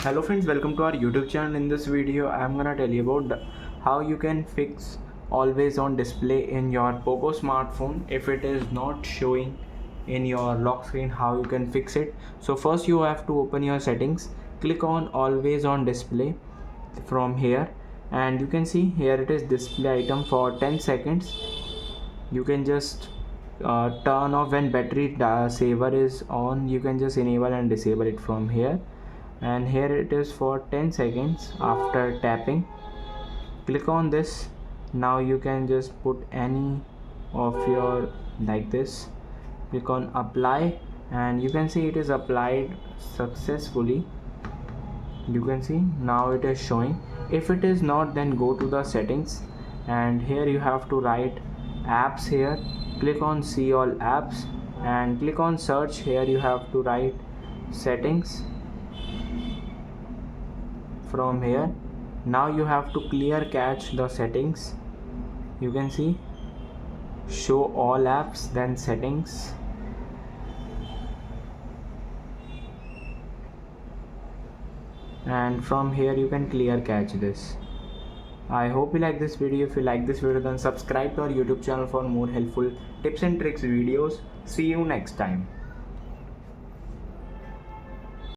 Hello friends, welcome to our YouTube channel. In this video I'm gonna tell you about how you can fix always on display in your Poco smartphone if it is not showing in your lock screen. How you can fix it. So first you have to open your settings, click on always on display from here, and you can see here it is display item for 10 seconds. You can just turn off when battery saver is on. You can just enable and disable it from here, and here it is for 10 seconds. After tapping, click on this. Now you can just put any of your, like this, click on apply, and you can see it is applied successfully. You can see now it is showing. If it is not, then go to the settings, and here you have to write apps. Here click on see all apps and click on search. Here you have to write settings. From here, now you have to clear cache the settings. You can see show all apps, then settings, and from here you can clear cache this. I hope you like this video. If you like this video, then subscribe to our YouTube channel for more helpful tips and tricks videos. See you next time.